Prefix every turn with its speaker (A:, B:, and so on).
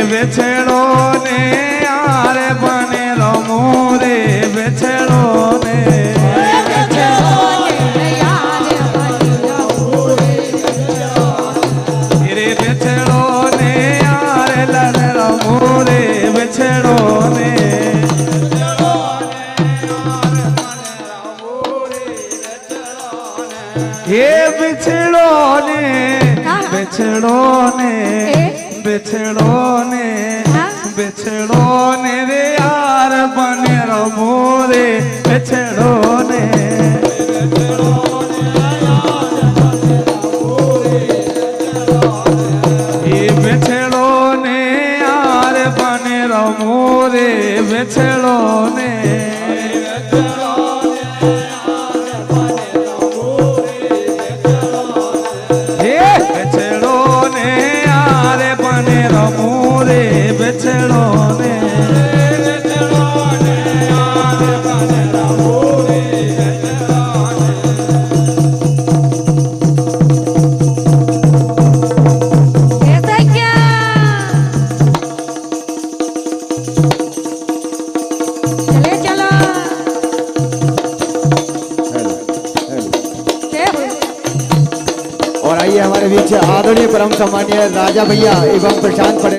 A: बेछड़ो ने यार बने रमो रे बेछड़ो ने बेछड़ो ने यार लन रमो रे बेछड़ो ने ये बेछड़ो ने बेछड़ो ने बेछड़ो ने बेछड़ो ने रे यार बने रमो रे बेछड़ो ने ये बेछड़ो ने यार बने रमो रे बेछड़ो ने बेछड़ो ने
B: और आइए हमारे बीच आदरणीय परम सम्मानीय राजा भैया एवं प्रशांत पटेल।